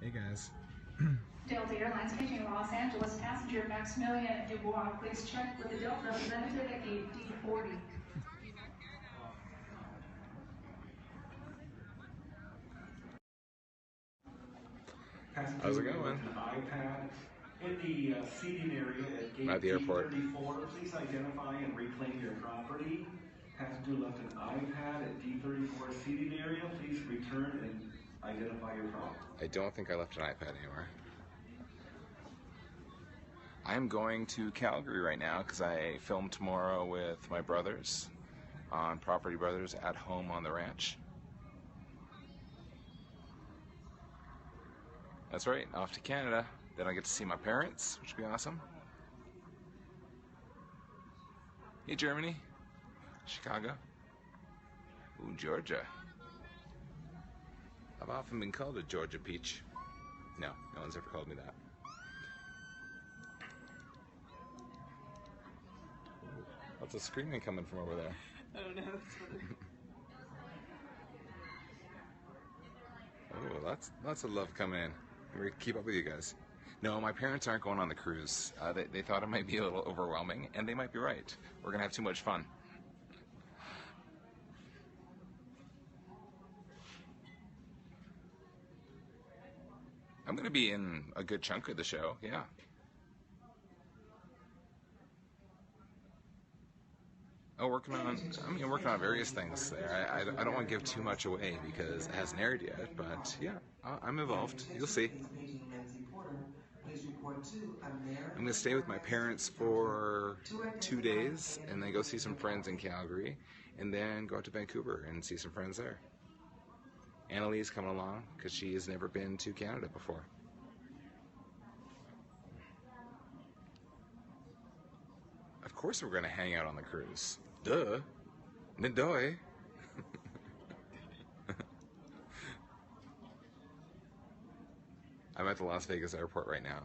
Hey guys. Delta Airlines catching Los Angeles passenger Maximilian Dubois. Please check with the Delta representative at gate D40. How's it going? An iPad in the seating area at gate At the airport. D34. Please identify and reclaim your property. Passenger left an iPad at D34 seating area. Please return and identify your property. I don't think I left an iPad anywhere. I'm going to Calgary right now because I film tomorrow with my brothers on Property Brothers at home on the ranch. That's right, off to Canada. Then I get to see my parents, which will be awesome. Hey, Germany. Chicago. Ooh, Georgia. I've often been called a Georgia peach. No, no one's ever called me that. Lots of screaming coming from over there. I don't know, it's funny. Oh, lots of love coming in. I'm going to keep up with you guys. No, my parents aren't going on the cruise. They thought it might be a little overwhelming, and they might be right. We're going to have too much fun. I'm going to be in a good chunk of the show, yeah. Oh, working on various things there. I don't want to give too much away because it hasn't aired yet, but yeah, I'm involved. You'll see. I'm going to stay with my parents for 2 days and then go see some friends in Calgary and then go out to Vancouver and see some friends there. Annalie's coming along because she has never been to Canada before. Of course we're going to hang out on the cruise. Duh. Nadoy. I'm at the Las Vegas airport right now.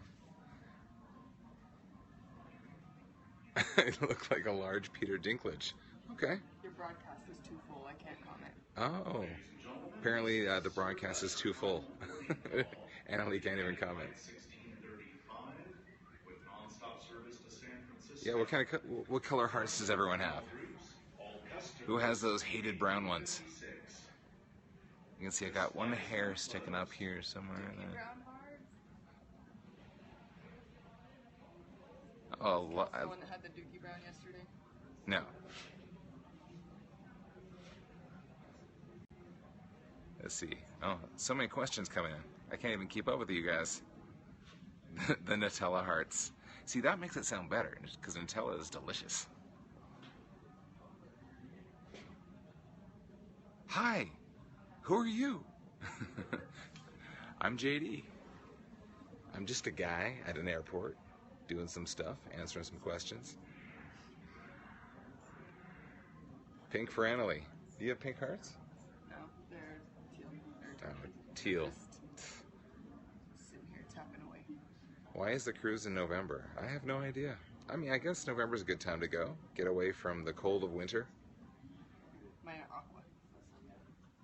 I look like a large Peter Dinklage. Okay. Your broadcast is too full, I can't comment. Oh. Apparently the broadcast is too full. Annalie can't even comment. Yeah, what color hearts does everyone have? Who has those hated brown ones? You can see I got one hair sticking up here somewhere. Oh, the one that had the Dookie Brown yesterday? No. Let's see. Oh, so many questions coming in. I can't even keep up with you guys. The Nutella hearts. See, that makes it sound better, because Nutella is delicious. Hi, who are you? I'm JD. I'm just a guy at an airport, doing some stuff, answering some questions. Pink for Annalie. Do you have pink hearts? No, they're teal. Teal. Just sitting here tapping away. Why is the cruise in November? I have no idea. I mean, I guess November's a good time to go. Get away from the cold of winter. Mine are aqua.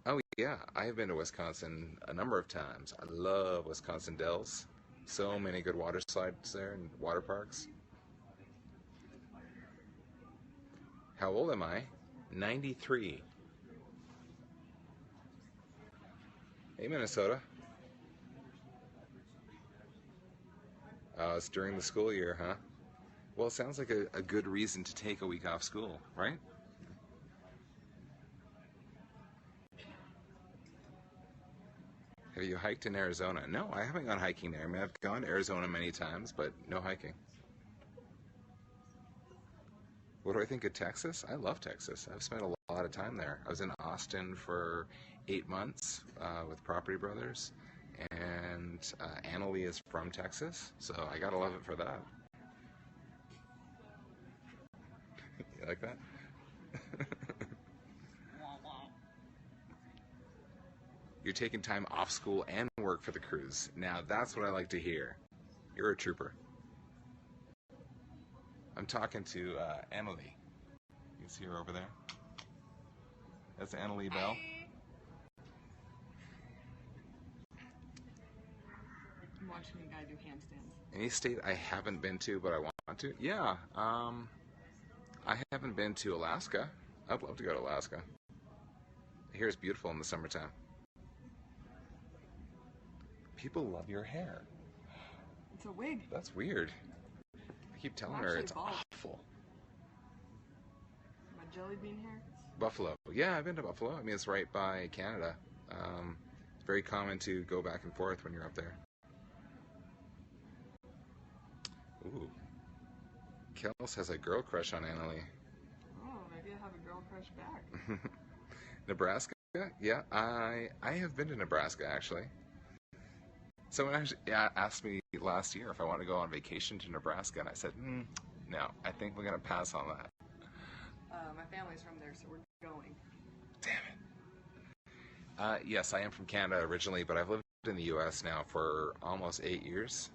Oh yeah, I have been to Wisconsin a number of times. I love Wisconsin Dells. So many good water slides there and water parks. How old am I? 93. Hey, Minnesota. It's during the school year, huh? Well, it sounds like a good reason to take a week off school, right? Have you hiked in Arizona? No, I haven't gone hiking there. I mean, I've gone to Arizona many times, but no hiking. What do I think of Texas? I love Texas. I've spent a lot of time there. I was in Austin for 8 months with Property Brothers, and Annalie is from Texas, so I gotta love it for that. You like that? You're taking time off school and work for the cruise. Now that's what I like to hear. You're a trooper. I'm talking to Annalie. You can see her over there. That's Annalie Bell. watching a guy do handstands. Any state I haven't been to, but I want to? Yeah. I haven't been to Alaska. I'd love to go to Alaska. I hear it's beautiful in the summertime. People love your hair. It's a wig. That's weird. I keep telling her it's awful. My jelly bean hair? Buffalo. Yeah, I've been to Buffalo. I mean, it's right by Canada. It's very common to go back and forth when you're up there. Ooh. Kels has a girl crush on Annalie. Oh, maybe I have a girl crush back. Nebraska? Yeah, I have been to Nebraska, actually. Someone actually asked me last year if I want to go on vacation to Nebraska, and I said, no, I think we're going to pass on that. My family's from there, so we're going. Damn it. Yes, I am from Canada originally, but I've lived in the U.S. now for almost 8 years.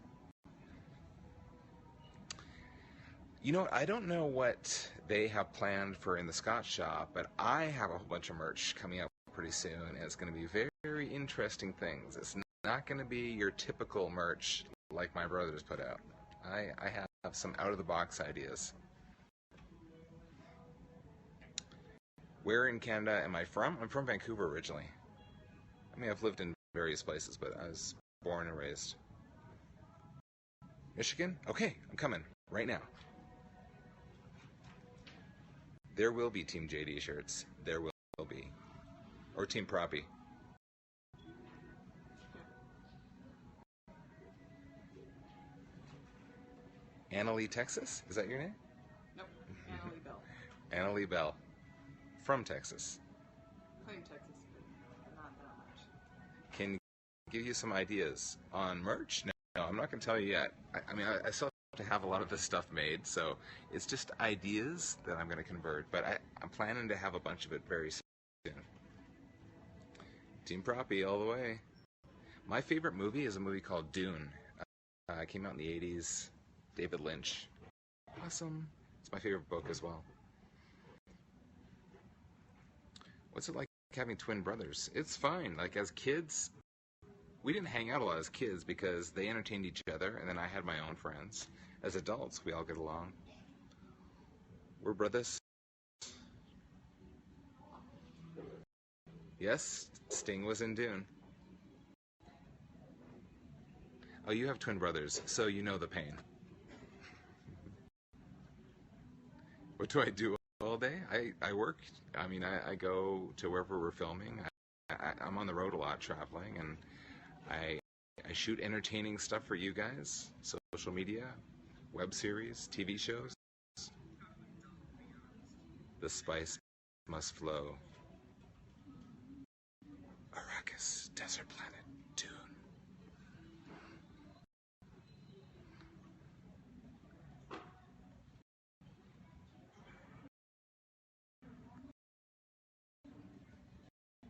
You know what? I don't know what they have planned for in the Scotch shop, but I have a whole bunch of merch coming out pretty soon, and it's going to be very, very interesting things. It's not going to be your typical merch like my brothers put out. I have some out-of-the-box ideas. Where in Canada am I from? I'm from Vancouver originally. I mean, I've lived in various places, but I was born and raised. Michigan? Okay, I'm coming right now. There will be Team JD shirts. There will be. Or Team Proppy. Annalie, Texas? Is that your name? Nope. Annalie Bell. Annalie Bell. From Texas. Claim Texas, but not that much. Can give you some ideas on merch? No, I'm not going to tell you yet. I mean, I still have to have a lot of this stuff made, so it's just ideas that I'm going to convert. But I'm planning to have a bunch of it very soon. Team Proppy all the way. My favorite movie is a movie called Dune. It came out in the 80s. David Lynch. Awesome. It's my favorite book as well. What's it like having twin brothers? It's fine. Like, as kids, we didn't hang out a lot as kids because they entertained each other, and then I had my own friends. As adults, we all get along. We're brothers. Yes, Sting was in Dune. Oh, you have twin brothers, so you know the pain. What do I do all day? I work. I mean, I go to wherever we're filming. I'm on the road a lot, traveling, and I shoot entertaining stuff for you guys, social media, web series, TV shows. The spice must flow. Arrakis, desert planet, Dune.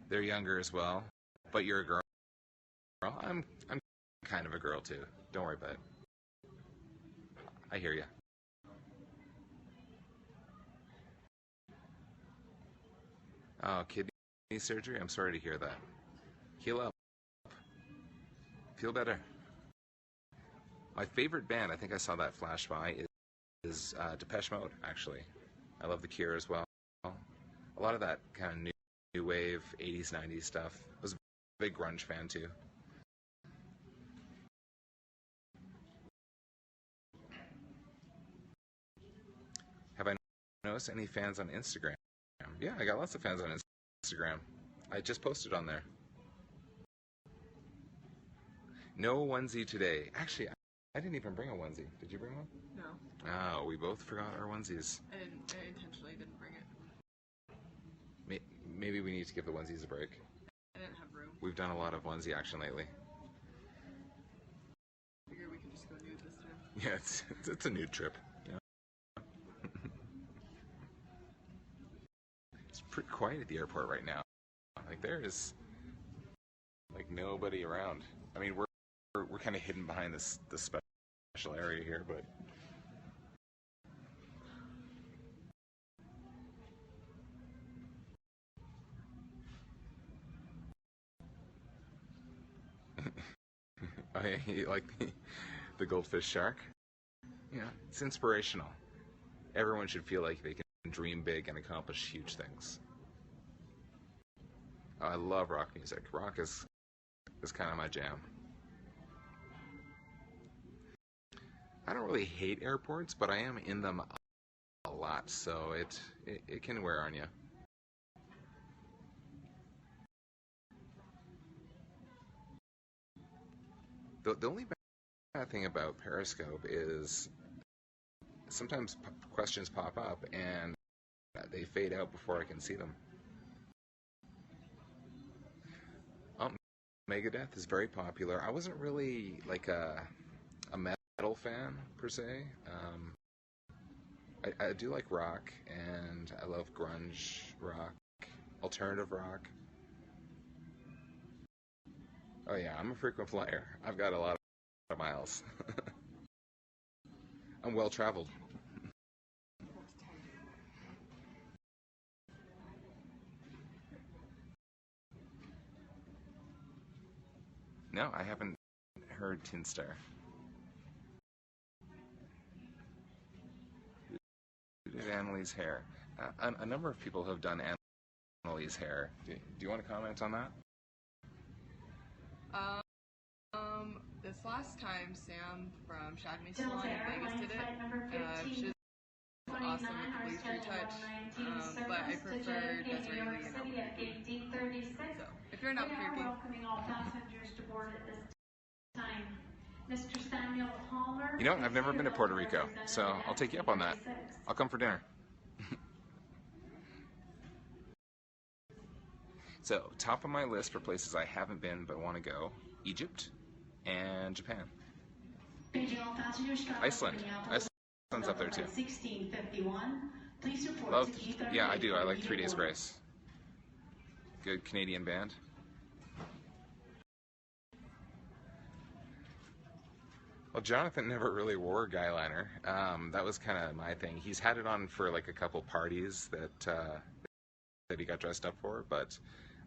They're younger as well, but you're a girl. I'm kind of a girl too. Don't worry about it. I hear you. Oh, kidney surgery? I'm sorry to hear that. Heal up. Feel better. My favorite band, I think I saw that flash by, is Depeche Mode, actually. I love The Cure as well. A lot of that kind of new wave, 80s, 90s stuff. I was a big grunge fan too. Have I noticed any fans on Instagram? Yeah, I got lots of fans on Instagram. I just posted on there. No onesie today. Actually, I didn't even bring a onesie. Did you bring one? No. Oh, we both forgot our onesies. I intentionally didn't bring it. Maybe we need to give the onesies a break. I didn't have room. We've done a lot of onesie action lately. I figured we could just go nude this time. Yeah, it's a nude trip. Yeah. It's pretty quiet at the airport right now. Like, there is like nobody around. I mean, we're kind of hidden behind this special area here, but Oh, yeah, you like the goldfish shark? Yeah, it's inspirational. Everyone should feel like they can dream big and accomplish huge things. Oh, I love rock music. Rock is kind of my jam. I don't really hate airports, but I am in them a lot, so it can wear on you. The only bad thing about Periscope is sometimes questions pop up and they fade out before I can see them. Megadeth is very popular. I wasn't really like a metal fan per se. I do like rock, and I love grunge rock, alternative rock. Oh yeah, I'm a frequent flyer. I've got a lot of miles. I'm well traveled. No, I haven't heard Tin Star. Who did Annalise hair? A number of people have done Annalise hair. Do you want to comment on that? This last time Sam from Shag Me Salon in Vegas did it. She was awesome with the bleach retouch, but I prefer Desiree Lee and Albuquerque. So, if you're in Albuquerque, welcoming all passengers to board at this time. Mr. Samuel Palmer. You know what? I've never been to Puerto Rico, so I'll take you up on that. I'll come for dinner. So, top of my list for places I haven't been but want to go: Egypt and Japan. Iceland. Iceland's up there too. Love. Yeah, I do. I like 3 Days Grace. Good Canadian band. Well, Jonathan never really wore a guy liner. That was kind of my thing. He's had it on for like a couple parties that he got dressed up for, but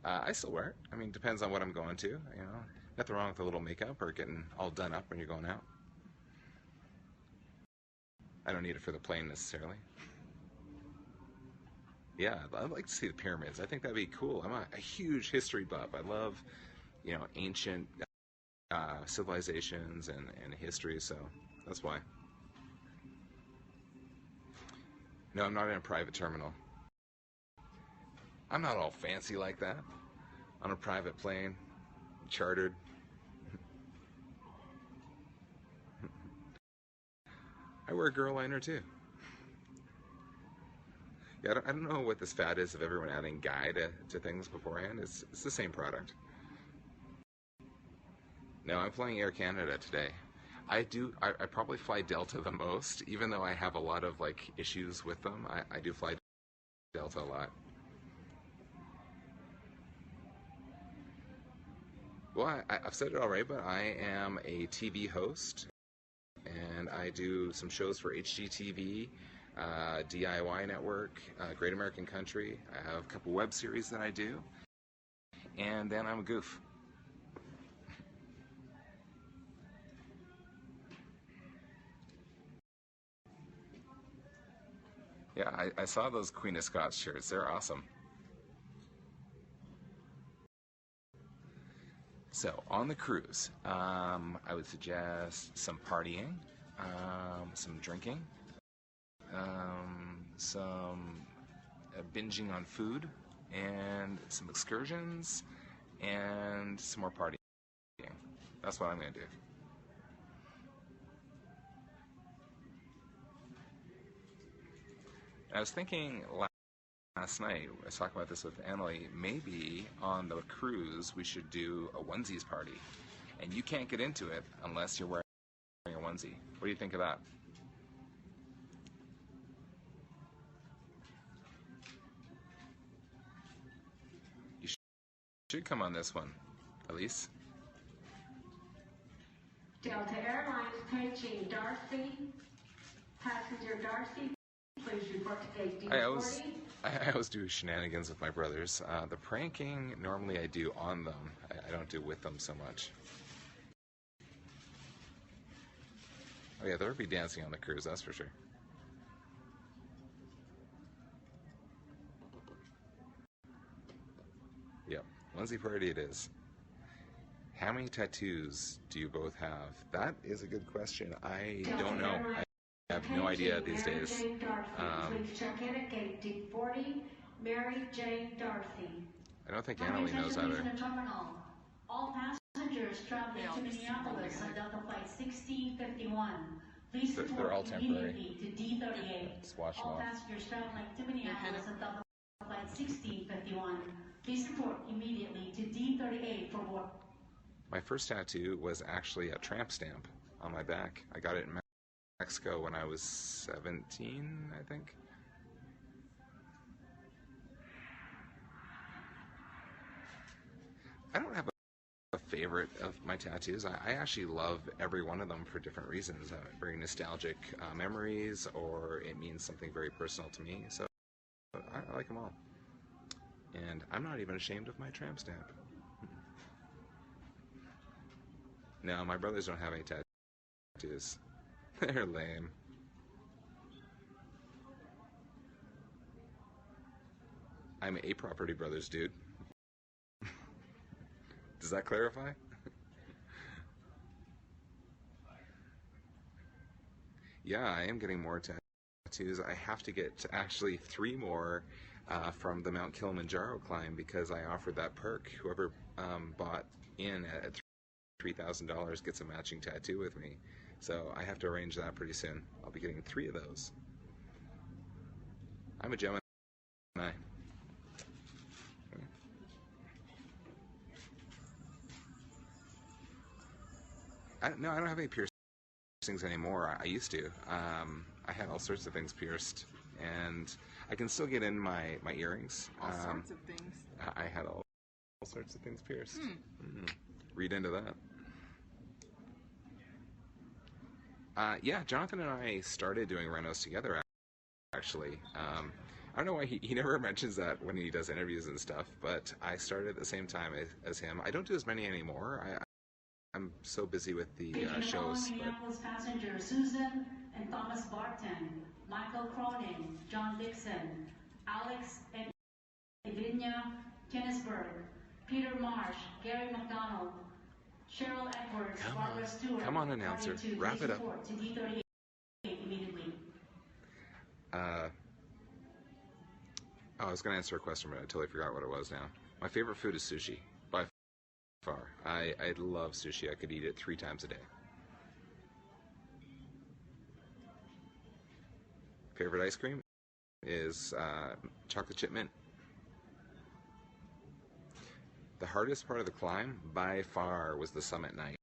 I still wear it. I mean, depends on what I'm going to. You know, nothing wrong with a little makeup or getting all done up when you're going out. I don't need it for the plane necessarily. Yeah, I'd like to see the pyramids. I think that'd be cool. I'm a huge history buff. I love, ancient civilizations and history, so that's why. No, I'm not in a private terminal. I'm not all fancy like that. On a private plane, chartered. I wear a girl liner too. Yeah, I don't know what this fad is of everyone adding guy to things beforehand. It's the same product. No, I'm flying Air Canada today. I probably fly Delta the most, even though I have a lot of issues with them. I do fly Delta a lot. Well, I've said it already, but I am a TV host, and I do some shows for HGTV, DIY Network, Great American Country. I have a couple web series that I do, and then I'm a goof. Yeah, I saw those Queen of Scots shirts. They're awesome. So, on the cruise, I would suggest some partying, some drinking, some binging on food, and some excursions, and some more partying. That's what I'm going to do. I was thinking last night, I was talking about this with Emily, maybe on the cruise we should do a onesies party. And you can't get into it unless you're wearing a onesie. What do you think of that? You should come on this one, Elise. Delta Airlines paging Darcy. Passenger Darcy, please report to gate D40. I always do shenanigans with my brothers. The pranking, normally I do on them. I don't do with them so much. Oh yeah, there'll be dancing on the cruise, that's for sure. Yep, onesie party it is. How many tattoos do you both have? That is a good question. I don't know. I have no idea these days. Mary Jane Darcy. I don't think Annalie knows either. All passengers traveling to Minneapolis on Delta Flight 1651. Please They're all temporary. immediately to D38. Just wash them All off. passengers traveling to Minneapolis on Delta Flight 1651. Please report immediately to D38 for work. My first tattoo was actually a tramp stamp on my back. I got it in Mexico when I was 17, I think. I don't have a favorite of my tattoos. I actually love every one of them for different reasons. Very nostalgic memories, or it means something very personal to me. So I like them all. And I'm not even ashamed of my tramp stamp. No, my brothers don't have any tattoos. They're lame. I'm a property brothers dude. Does that clarify? Yeah, I am getting more tattoos. I have to get actually 3 more from the Mount Kilimanjaro climb because I offered that perk. Whoever bought in at $3,000 gets a matching tattoo with me. So I have to arrange that pretty soon. I'll be getting 3 of those. I'm a Gemini. No, I don't have any piercings anymore. I used to. I had all sorts of things pierced, and I can still get in my earrings. All sorts of things. I had all sorts of things pierced. Read into that. Yeah, Jonathan and I started doing renos together, actually. I don't know why he never mentions that when he does interviews and stuff, but I started at the same time as him. I don't do as many anymore. I'm so busy with the shows. Minneapolis passengers Susan and Thomas Barton, Michael Cronin, John Dixon, Alex and Evinia Kennisburg, Peter Marsh, Gary McDonald, Cheryl Edwards, Barbara Stewart. Come on, announcer, wrap it up. To D38 immediately. I was going to answer a question, but I totally forgot what it was now. My favorite food is sushi, by far. I love sushi. I could eat it 3 times a day. Favorite ice cream is chocolate chip mint. The hardest part of the climb, by far, was the summit night.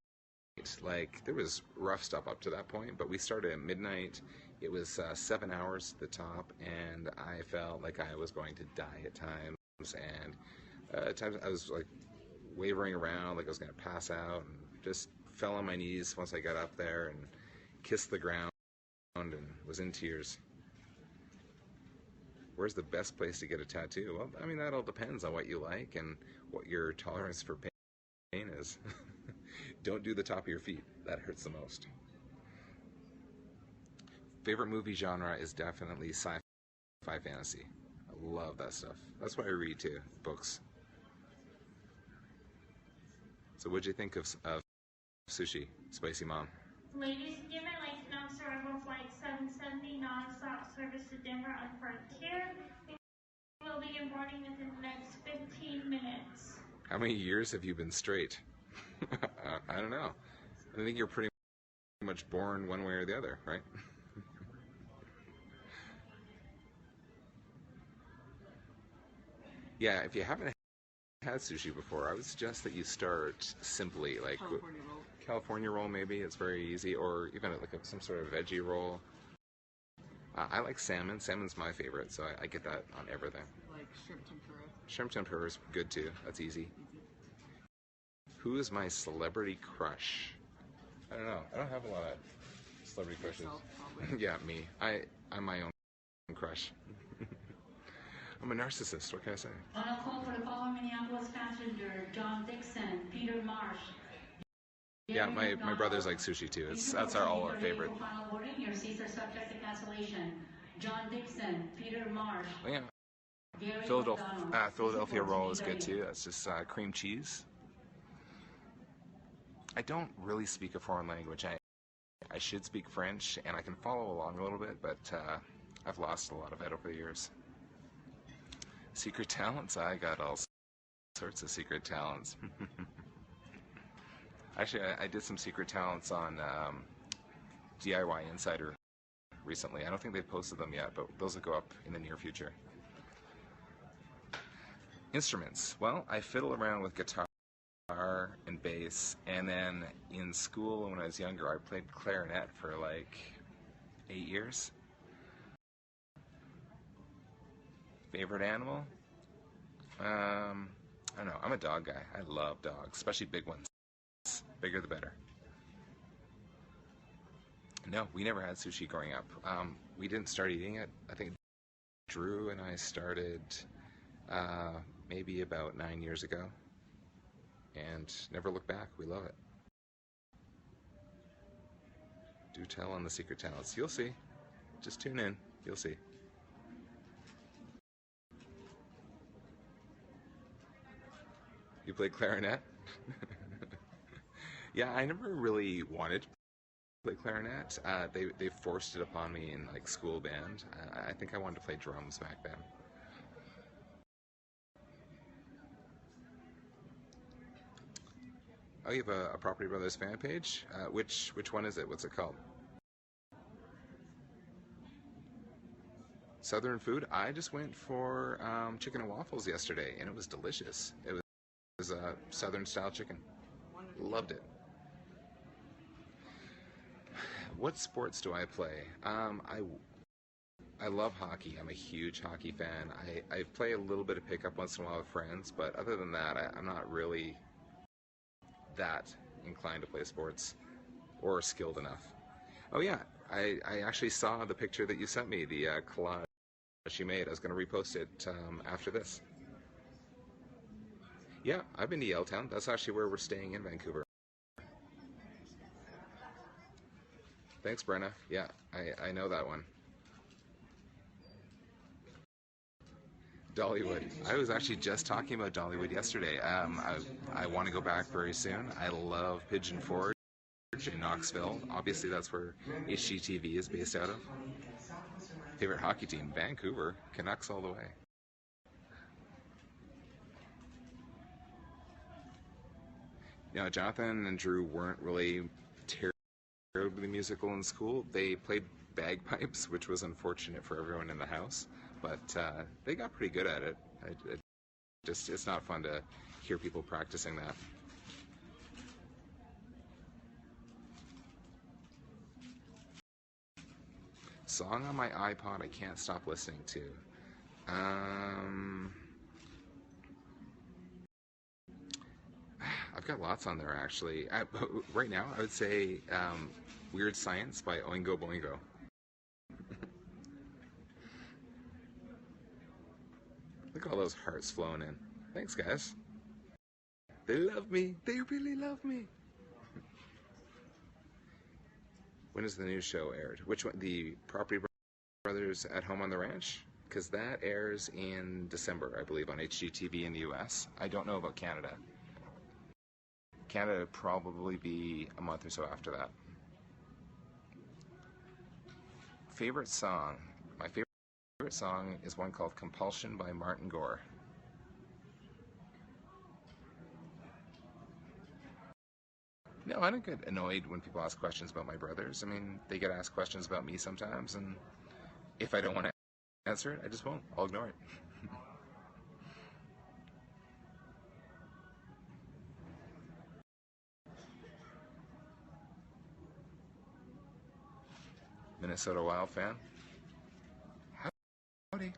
Like, there was rough stuff up to that point, but we started at midnight. It was 7 hours at the top, and I felt like I was going to die at times. And at times I was like wavering around, like I was going to pass out, and just fell on my knees once I got up there and kissed the ground and was in tears. Where's the best place to get a tattoo? Well, I mean, that all depends on what you like and what your tolerance for pain is. Don't do the top of your feet. That hurts the most. Favorite movie genre is definitely sci-fi fantasy. I love that stuff. That's what I read too, books. So what'd you think of sushi, Spicy Mom? Ladies and gentlemen, I'd like to announce arrival flight 770 non-stop service to Denver on Frontier. We will begin boarding within the next 15 minutes. How many years have you been straight? I don't know. I think you're pretty much born one way or the other, right? Yeah, if you haven't had sushi before, I would suggest that you start simply, like California roll maybe. It's very easy, or even like some sort of veggie roll. I like salmon. Salmon's my favorite, so I get that on everything. Like shrimp tempura. Shrimp tempura is good too. That's easy. Who is my celebrity crush? I don't know. I don't have a lot of celebrity crushes. Yourself, probably. Yeah, me. I'm my own crush. I'm a narcissist. What can I say? On a call for the following Minneapolis passenger, John Dixon, Peter Marsh, Yeah, my brothers like sushi too. That's all our favorite. Final wording, your seats are subject to cancellation. John Dixon, Peter Marsh, Oh, yeah. Gary Philadelphia roll is good too. That's just cream cheese. I don't really speak a foreign language. I should speak French, and I can follow along a little bit, but I've lost a lot of it over the years. Secret talents? I got all sorts of secret talents. Actually, I did some secret talents on DIY Insider recently. I don't think they've posted them yet, but those will go up in the near future. Instruments. Well, I fiddle around with guitar and bass, and then in school when I was younger I played clarinet for like 8 years. Favorite animal? I don't know. I'm a dog guy. I love dogs, especially big ones. Bigger the better. No, we never had sushi growing up. We didn't start eating it. I think Drew and I started maybe about 9 years ago, and never looked back. We love it. Do tell on the secret talents. You'll see. Just tune in. You'll see. You play clarinet? Yeah, I never really wanted to play clarinet. They forced it upon me in like school band. I think I wanted to play drums back then. Oh, you have a Property Brothers fan page? Which one is it? What's it called? Southern food? I just went for chicken and waffles yesterday, and it was delicious. It was Southern style chicken. Loved it. What sports do I play? I love hockey. I'm a huge hockey fan. I play a little bit of pickup once in a while with friends, but other than that, I'm not really that inclined to play sports or skilled enough. Oh yeah, I actually saw the picture that you sent me, the collage you made. I was going to repost it after this. Yeah, I've been to Yaletown. That's actually where we're staying in Vancouver. Thanks, Brenna. Yeah, I know that one. Dollywood. I was actually just talking about Dollywood yesterday. I want to go back very soon. I love Pigeon Forge in Knoxville. Obviously, that's where HGTV is based out of. Favorite hockey team? Vancouver. Canucks all the way. You know, Jonathan and Drew weren't really terribly musical in school. They played bagpipes, which was unfortunate for everyone in the house, but they got pretty good at it. It's not fun to hear people practicing that. Song on my iPod I can't stop listening to. I've got lots on there actually. Right now I would say Weird Science by Oingo Boingo. Look at all those hearts flowing in. Thanks, guys. They love me. They really love me. When is the new show aired? Which one? The Property Brothers at Home on the Ranch? Because that airs in December, I believe, on HGTV in the US. I don't know about Canada. Canada would probably be a month or so after that. Favorite song? My favorite song is one called Compulsion by Martin Gore. No, I don't get annoyed when people ask questions about my brothers. I mean, they get asked questions about me sometimes, and if I don't want to answer it, I just won't. I'll ignore it. Minnesota Wild fan? Howdy.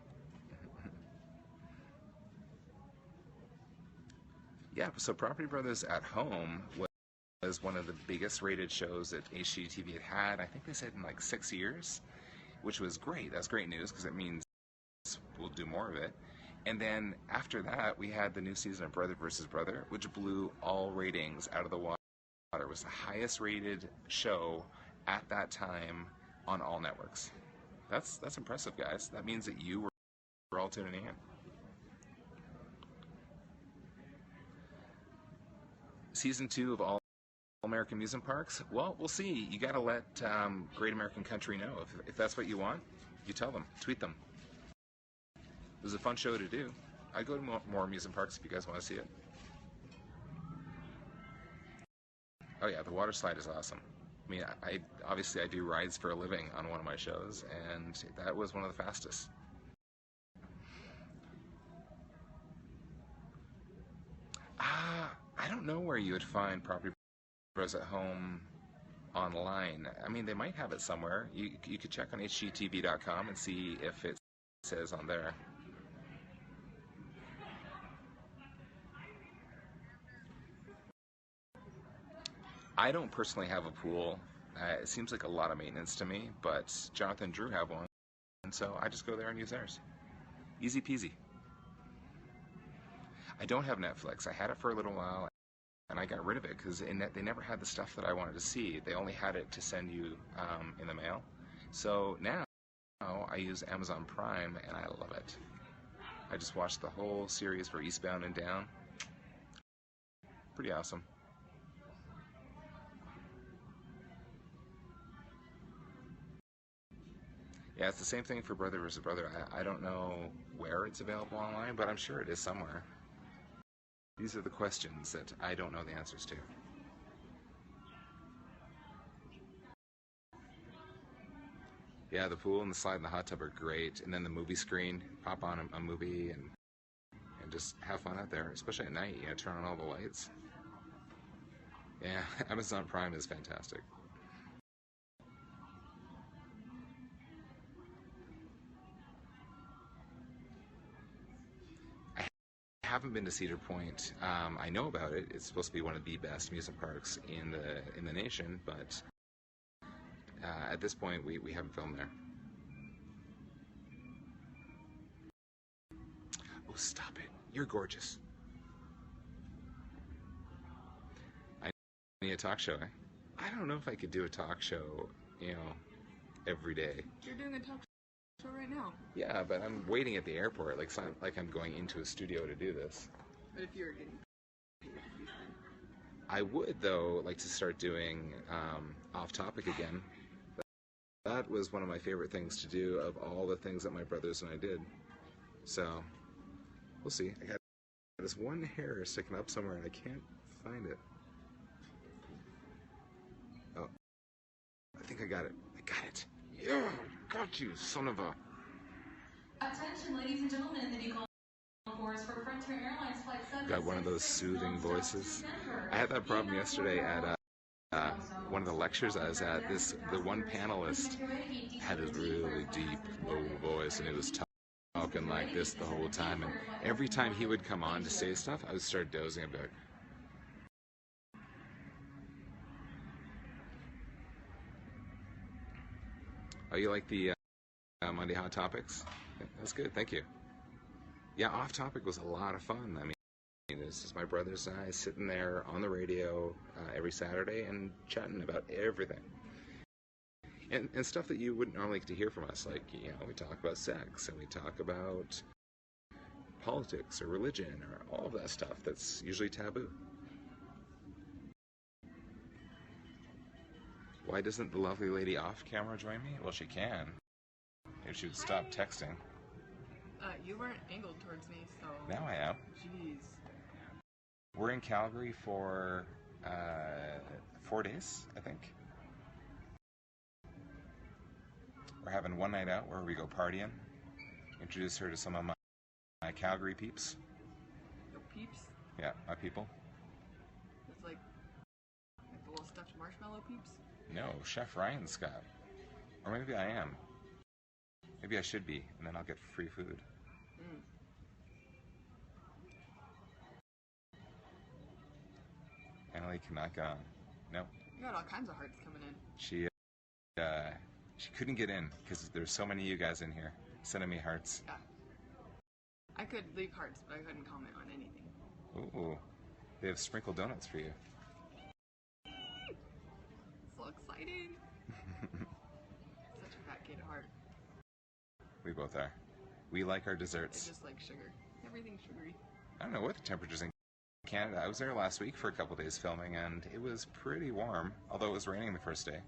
Yeah, so Property Brothers at Home was one of the biggest rated shows that HGTV had. I think they said in like 6 years, which was great. That's great news because it means we'll do more of it. And then after that, we had the new season of Brother vs. Brother, which blew all ratings out of the water. was the highest rated show at that time on all networks. That's impressive, guys. That means that you were all tuning in. Season 2 of All American Amusement Parks? Well, we'll see. You got to let Great American Country know. If that's what you want, you tell them. Tweet them. It was a fun show to do. I'd go to more amusement parks if you guys want to see it. Oh yeah, the water slide is awesome. I mean, I obviously I do rides for a living on one of my shows, and that was one of the fastest. I don't know where you would find Property Bros at Home online. I mean, they might have it somewhere. You could check on hgtv.com and see if it says on there. I don't personally have a pool. It seems like a lot of maintenance to me, but Jonathan and Drew have one, and so I just go there and use theirs. Easy peasy. I don't have Netflix. I had it for a little while, and I got rid of it because they never had the stuff that I wanted to see. They only had it to send you in the mail. So now I use Amazon Prime, and I love it. I just watched the whole series for Eastbound and Down. Pretty awesome. Yeah, it's the same thing for Brother vs. Brother. I don't know where it's available online, but I'm sure it is somewhere. These are the questions that I don't know the answers to. Yeah, the pool and the slide and the hot tub are great. And then the movie screen, pop on a movie and just have fun out there, especially at night. You know, turn on all the lights. Yeah, Amazon Prime is fantastic. I haven't been to Cedar Point. I know about it. It's supposed to be one of the best amusement parks in the nation, but at this point we haven't filmed there. Oh, stop it. You're gorgeous. I need a talk show, eh? I don't know if I could do a talk show, you know, every day. You're doing a talk show right now. Yeah, but I'm waiting at the airport, like I'm going into a studio to do this. But if you were getting paid, I would, though, like to start doing off-topic again. That was one of my favorite things to do of all the things that my brothers and I did. So, we'll see. I got this one hair sticking up somewhere and I can't find it. Oh, I think I got it. I got it. Yeah, got you, son of a... Attention, ladies and gentlemen, in the new concourse for Frontier Airlines Flight 7. Got one of those soothing voices. I had that problem yesterday at one of the lectures I was at. The one panelist had a really deep, low voice, and it was talking like this the whole time. And every time he would come on to say stuff, I would start dozing about. Oh, you like the Monday Hot Topics? That's good, thank you. Yeah, Off Topic was a lot of fun. I mean, it's just my brothers and I sitting there on the radio every Saturday and chatting about everything. And stuff that you wouldn't normally get to hear from us. Like, you know, we talk about sex, and we talk about politics or religion or all of that stuff that's usually taboo. Why doesn't the lovely lady off camera join me? Well, she can. If she would stop texting. You weren't angled towards me, so... Now I am. Jeez. We're in Calgary for 4 days, I think. We're having one night out where we go partying. Introduce her to some of my Calgary peeps. Your peeps? Yeah, my people. It's like the little stuffed marshmallow peeps? No, Chef Ryan Scott. Or maybe I am. Maybe I should be, and then I'll get free food. Annalie cannot go on. Nope. You got all kinds of hearts coming in. She couldn't get in because there's so many of you guys in here sending me hearts. Yeah. I could leave hearts, but I couldn't comment on anything. Ooh, they have sprinkled donuts for you. excited. Such a fat kid at heart. We both are. We like our I desserts. just like sugar. Everything's sugary. I don't know what the temperature's in Canada. I was there last week for a couple days filming, and it was pretty warm, although it was raining the first day.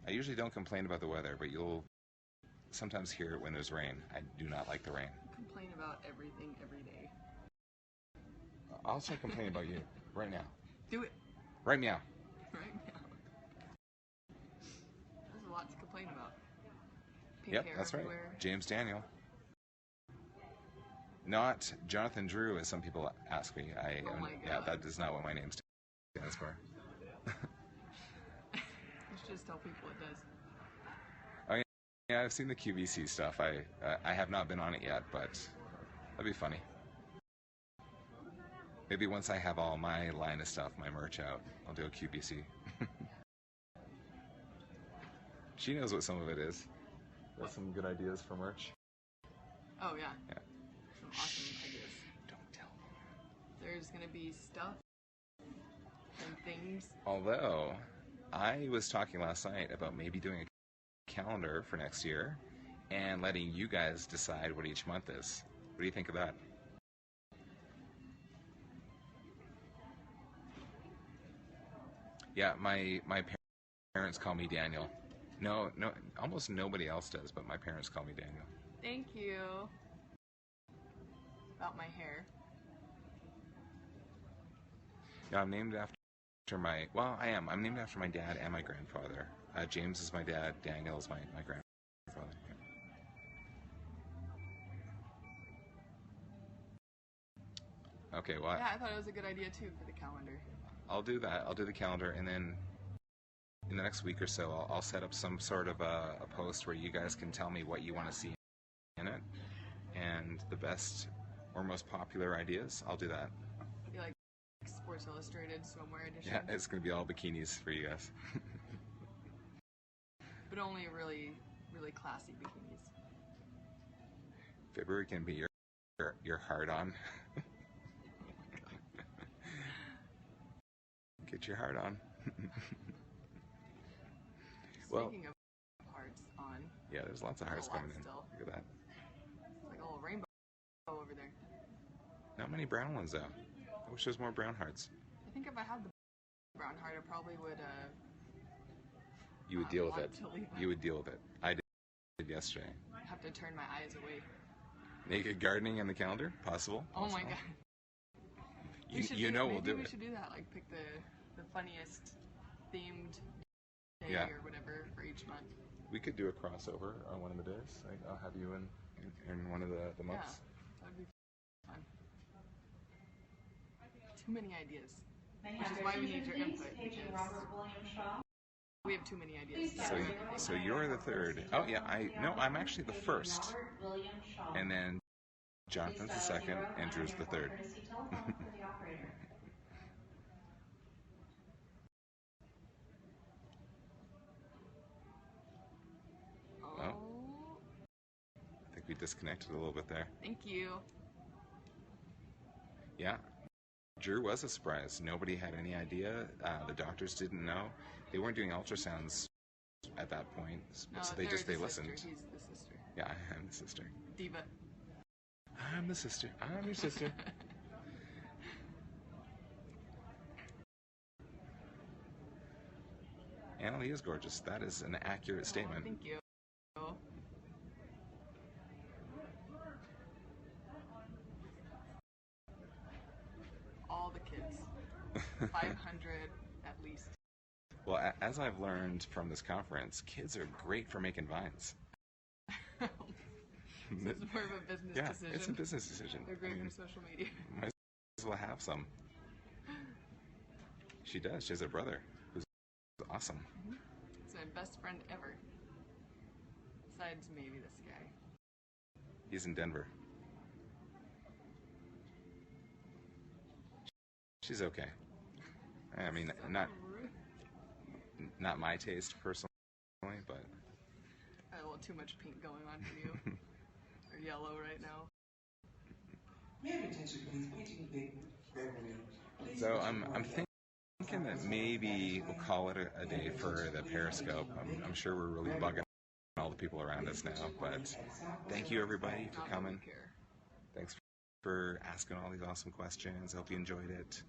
I usually don't complain about the weather, but you'll sometimes hear it when there's rain. I do not like the rain. Complain about everything every day. I'll start complaining about you right now. Do it Right meow. right now. There's a lot to complain about. Pink Yep, hair that's everywhere. right. James Daniel. Not Jonathan Drew, as some people ask me. Oh my Yeah, God. that is not what my name stands for. You should just tell people it does. Oh yeah, I've seen the QVC stuff. I have not been on it yet, but that'd be funny. Maybe once I have all my line of stuff, my merch out, I'll do a QVC. She knows what some of it is. Got some good ideas for merch. Oh yeah. Yeah. Some awesome ideas. Don't tell. There's gonna be stuff and things. Although, I was talking last night about maybe doing a calendar for next year and letting you guys decide what each month is. What do you think of that? Yeah, my parents call me Daniel. No, almost nobody else does, but my parents call me Daniel. Thank you. About my hair. Yeah, I'm named after my, well, I am. I'm named after my dad and my grandfather. James is my dad, Daniel is my grandfather. Yeah. Okay, well, Yeah, I thought it was a good idea too for the calendar. I'll do that. I'll do the calendar, and then in the next week or so, I'll set up some sort of a post where you guys can tell me what you want to see in it, and the best or most popular ideas. I'll do that. Be like Sports Illustrated swimwear edition. Yeah, it's going to be all bikinis for you guys. But only really, really classy bikinis. February can be your hard on. Get your heart on. Well, Speaking of hearts on, yeah, there's lots of hearts a lot coming in. still. Look at that. It's like a little rainbow over there. Not many brown ones though. I wish there was more brown hearts. I think if I had the brown heart, I probably would. You would not deal with want it. to leave You would deal with it. I did yesterday. have to turn my eyes away. Naked gardening on the calendar? Possible. Oh my Possible. god. You know we'll do Maybe we it. should do that. Like pick the funniest themed day Yeah. or whatever for each month. We could do a crossover on one of the days. Like, I'll have you in one of the months. Yeah, that'd be fun. Too many ideas. May I Which have is your why we need attention, your please? input, Paging because- Robert William Shaw. We have too many ideas. So you're the third. Oh yeah, I'm actually the first. Robert William Shaw. And then Jonathan's the second, and Drew's the third. Courtesy telephone for the operator. Oh, I think we disconnected a little bit there. thank you. Yeah. Drew was a surprise. Nobody had any idea. The doctors didn't know. They weren't doing ultrasounds at that point, No, so they the listened. Sister. He's the sister. Yeah, I'm the sister. Diva. I'm the sister. I'm your sister. Annalie is gorgeous. That is an accurate statement. Thank you. All the kids. 500 at least. Well, as I've learned from this conference, kids are great for making vines. So it's more of a business Yeah, decision. it's a business decision. They're great I mean, for social media. might as well have some. She does. She has a brother who's awesome. It's my best friend ever. Besides maybe this guy. He's in Denver. She's okay. I mean, So rude. not my taste personally, but I have a little too much pink going on for you. Or yellow right now. May I have your attention, please? Paging Big Beverly. So I'm thinking that maybe we'll call it a day for the Periscope. I'm sure we're really bugging all the people around us now, but thank you everybody for coming. Thanks for asking all these awesome questions. I hope you enjoyed it.